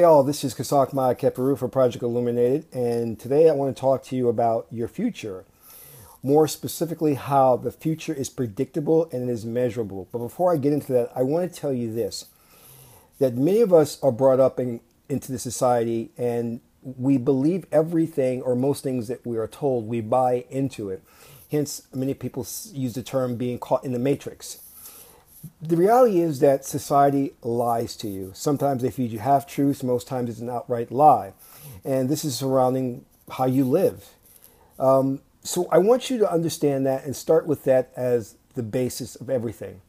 Hey all, this is Kasak Ma Keperu for Project Illuminated, and today I want to talk to you about your future. More specifically, how the future is predictable and it is measurable. But before I get into that, I want to tell you this, that many of us are brought up into the society and we believe everything or most things that we are told, we buy into it. Hence, many people use the term being caught in the matrix. The reality is that society lies to you. Sometimes they feed you half truths, most times it's an outright lie. And this is surrounding how you live. So I want you to understand that and start with that as the basis of everything.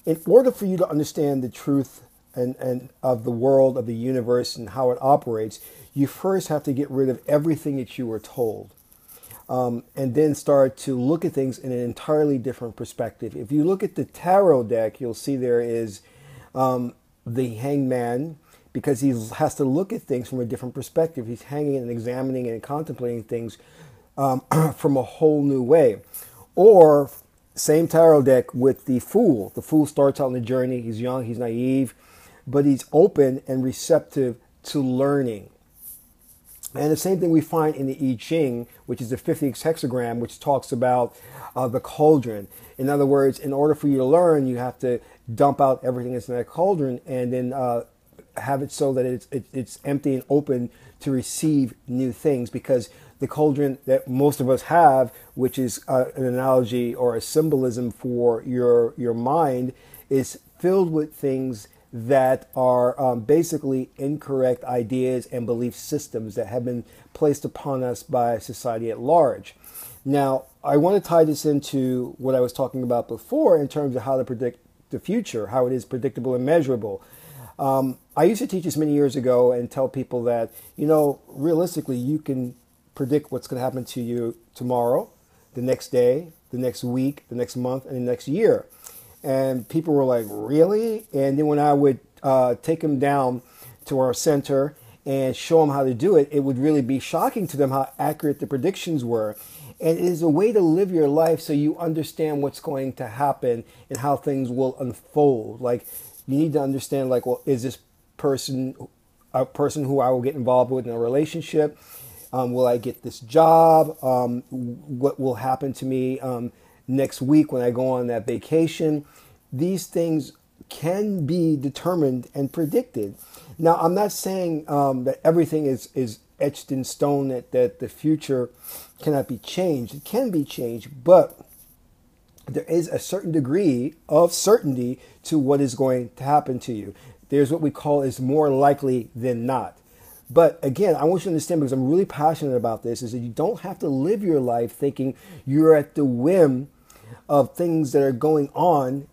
In order for you to understand the truth and of the world, of the universe, and how it operates, you first have to get rid of everything that you were told. And then start to look at things in an entirely different perspective. If you look at the tarot deck, you'll see there is the hangman, because he has to look at things from a different perspective. He's hanging and examining and contemplating things from a whole new way. Or same tarot deck with the fool. The fool starts out on the journey. He's young, he's naive, but he's open and receptive to learning. And the same thing we find in the I-Ching, which is the 50th hexagram, which talks about the cauldron. In other words, in order for you to learn, you have to dump out everything that's in that cauldron and then have it so that it's empty and open to receive new things. Because the cauldron that most of us have, which is an analogy or a symbolism for your mind, is filled with things that are basically incorrect ideas and belief systems that have been placed upon us by society at large. Now, I want to tie this into what I was talking about before in terms of how to predict the future, how it is predictable and measurable. I used to teach this many years ago and tell people that, realistically, you can predict what's going to happen to you tomorrow, the next day, the next week, the next month, and the next year. And people were like, really? And then when I would take them down to our center and show them how to do it, it would really be shocking to them how accurate the predictions were. And it is a way to live your life so you understand what's going to happen and how things will unfold. Like, you need to understand, like, well, is this person a person who I will get involved with in a relationship? Will I get this job? What will happen to me next week when I go on that vacation? These things can be determined and predicted. Now, I'm not saying that everything is etched in stone, that the future cannot be changed. It can be changed, but there is a certain degree of certainty to what is going to happen to you. There's what we call is more likely than not. But again, I want you to understand, because I'm really passionate about this, is that you don't have to live your life thinking you're at the whim of things that are going on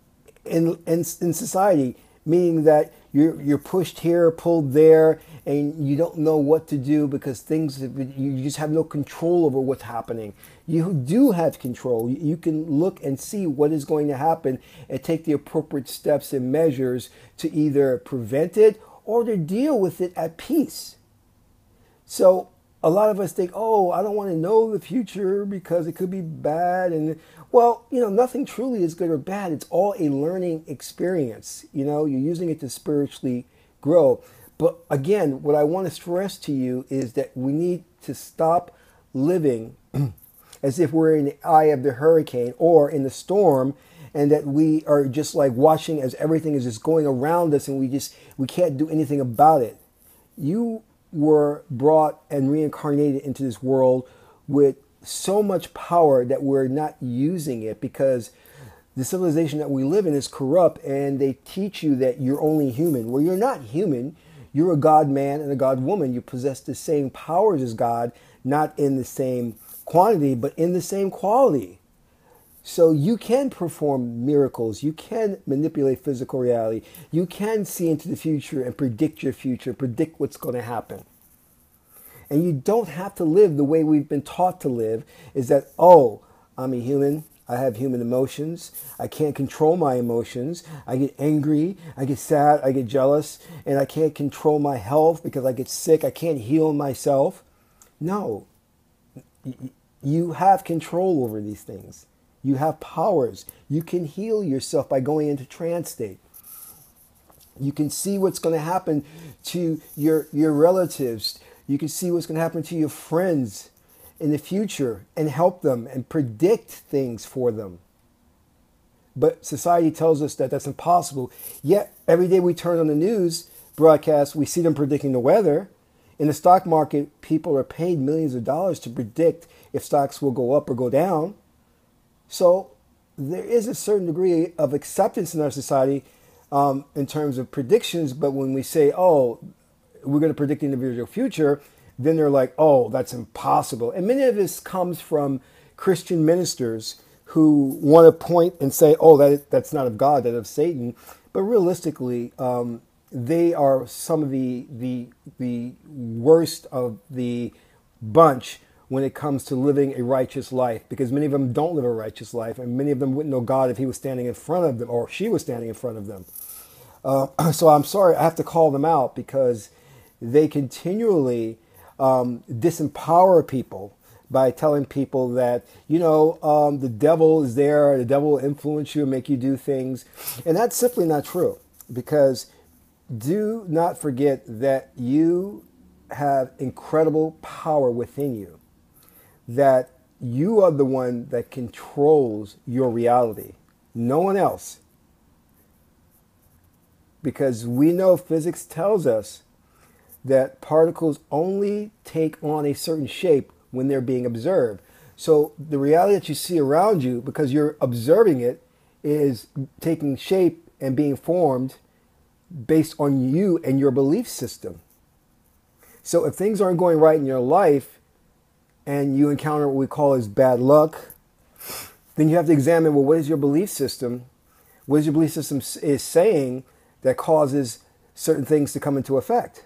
in society, meaning that you're pushed here, pulled there, and you don't know what to do because you just have no control over what's happening. You do have control. You can look and see what is going to happen and take the appropriate steps and measures to either prevent it or to deal with it at peace. So a lot of us think, oh, I don't want to know the future because it could be bad. And well, nothing truly is good or bad. It's all a learning experience. You're using it to spiritually grow. But again, what I want to stress to you is that we need to stop living as if we're in the eye of the hurricane or in the storm, and that we are just like watching as everything is just going around us and we can't do anything about it. You were brought and reincarnated into this world with so much power that we're not using it because the civilization that we live in is corrupt, and they teach you that you're only human. Well, you're not human. You're a God man and a God woman. You possess the same powers as God, not in the same quantity, but in the same quality. So you can perform miracles. You can manipulate physical reality. You can see into the future and predict your future, predict what's going to happen. And you don't have to live the way we've been taught to live, is that, oh, I'm a human. I have human emotions. I can't control my emotions. I get angry. I get sad. I get jealous. And I can't control my health because I get sick. I can't heal myself. No. You have control over these things. You have powers. You can heal yourself by going into trance state. You can see what's going to happen to your relatives. You can see what's going to happen to your friends in the future and help them and predict things for them. But society tells us that that's impossible. Yet every day we turn on the news broadcast, we see them predicting the weather. In the stock market, people are paid millions of dollars to predict if stocks will go up or go down. So there is a certain degree of acceptance in our society in terms of predictions. But when we say, oh, we're going to predict the individual future, then they're like, oh, that's impossible. And many of this comes from Christian ministers who want to point and say, oh, that's not of God, that's of Satan. But realistically, they are some of the worst of the bunch when it comes to living a righteous life, because many of them don't live a righteous life, and many of them wouldn't know God if he was standing in front of them or she was standing in front of them. So I'm sorry, I have to call them out because they continually disempower people by telling people that, the devil is there, the devil will influence you and make you do things. And that's simply not true, because do not forget that you have incredible power within you, that you are the one that controls your reality, no one else. Because we know physics tells us that particles only take on a certain shape when they're being observed. So the reality that you see around you, because you're observing it, is taking shape and being formed based on you and your belief system. So if things aren't going right in your life and you encounter what we call as bad luck, then you have to examine, well, what is your belief system? What is your belief system is saying that causes certain things to come into effect?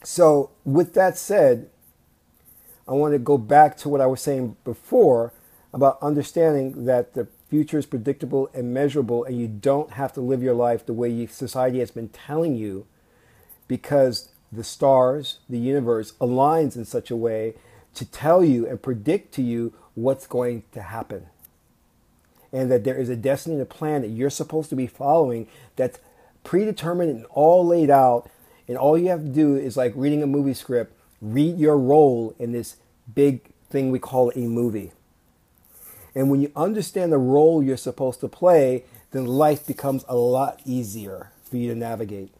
So with that said, I want to go back to what I was saying before about understanding that the future is predictable and measurable, and you don't have to live your life the way society has been telling you, because the stars, the universe aligns in such a way to tell you and predict to you what's going to happen. And that there is a destiny and a plan that you're supposed to be following that's predetermined and all laid out. And all you have to do is, like reading a movie script, read your role in this big thing we call a movie. And when you understand the role you're supposed to play, then life becomes a lot easier for you to navigate.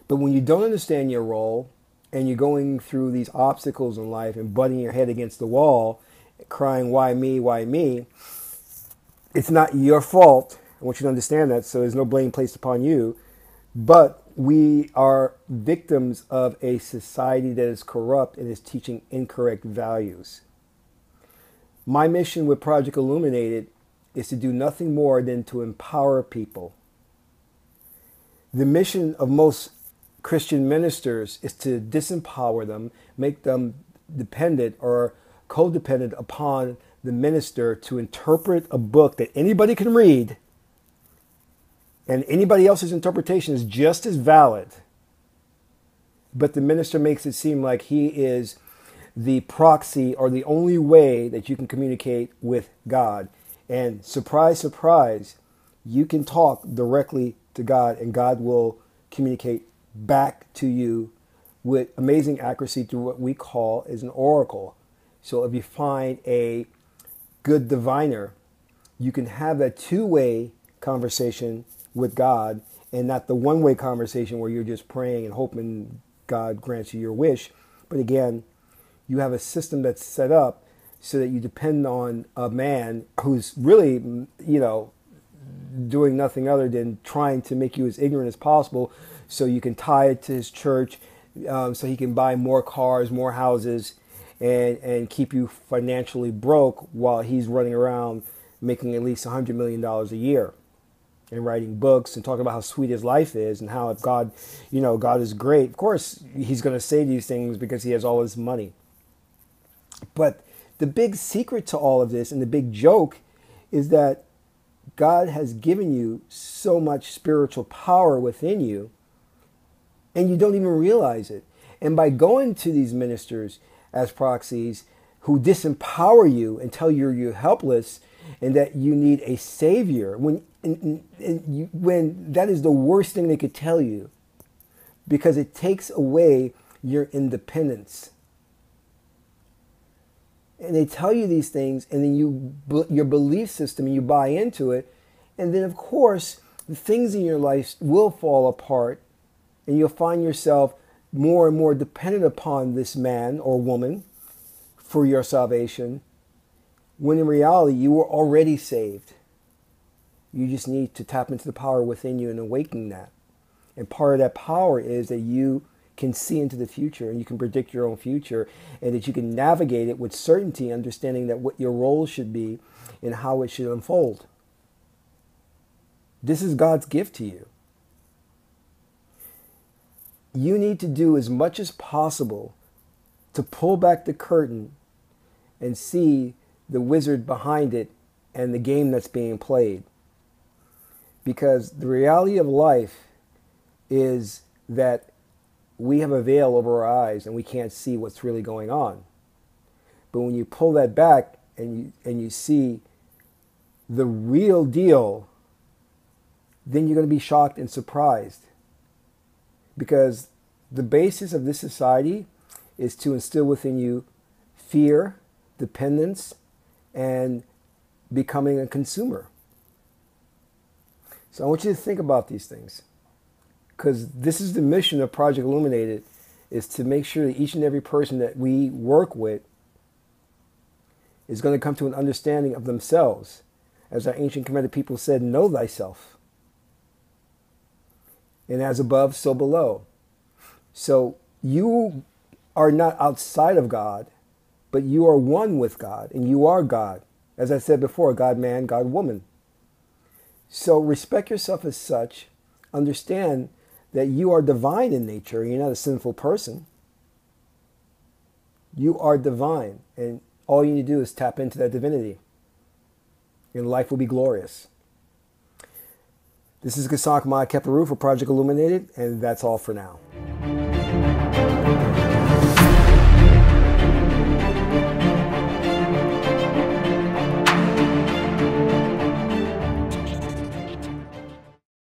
But when you don't understand your role and you're going through these obstacles in life and butting your head against the wall, crying, why me, why me? It's not your fault. I want you to understand that, so there's no blame placed upon you. But we are victims of a society that is corrupt and is teaching incorrect values. My mission with Project Illuminated is to do nothing more than to empower people. The mission of most Christian ministers is to disempower them, make them dependent or codependent upon the minister to interpret a book that anybody can read, and anybody else's interpretation is just as valid. But the minister makes it seem like he is the proxy or the only way that you can communicate with God. And surprise, surprise, you can talk directly to God and God will communicate back to you with amazing accuracy through what we call is an oracle. So if you find a good diviner, you can have that two-way conversation with God and not the one-way conversation where you're just praying and hoping God grants you your wish. But again, you have a system that's set up so that you depend on a man who's really, doing nothing other than trying to make you as ignorant as possible so you can tie it to his church, so he can buy more cars, more houses, and keep you financially broke while he's running around making at least $100 million a year and writing books and talking about how sweet his life is and how if God, God is great. Of course, he's going to say these things because he has all this money. But the big secret to all of this and the big joke is that God has given you so much spiritual power within you and you don't even realize it. And by going to these ministers as proxies who disempower you and tell you you're helpless and that you need a savior, when when that is the worst thing they could tell you, because it takes away your independence. And they tell you these things, and then your belief system, and you buy into it, and then of course the things in your life will fall apart, and you'll find yourself more and more dependent upon this man or woman for your salvation, when in reality you were already saved. You just need to tap into the power within you and awaken that. And part of that power is that you can see into the future, and you can predict your own future, and that you can navigate it with certainty, understanding that what your role should be and how it should unfold. This is God's gift to you. You need to do as much as possible to pull back the curtain and see the wizard behind it and the game that's being played. Because the reality of life is that we have a veil over our eyes and we can't see what's really going on. But when you pull that back and you see the real deal, then you're going to be shocked and surprised. Because the basis of this society is to instill within you fear, dependence, and becoming a consumer. So I want you to think about these things, because this is the mission of Project Illuminated, is to make sure that each and every person that we work with is going to come to an understanding of themselves. As our ancient Kemetic people said, know thyself. And as above, so below. So you are not outside of God, but you are one with God, and you are God. As I said before, God man, God woman. So respect yourself as such. Understand that you are divine in nature. You're not a sinful person. You are divine, and all you need to do is tap into that divinity, and life will be glorious. This is Gasak Ma Keperu for Project Illuminated, and that's all for now.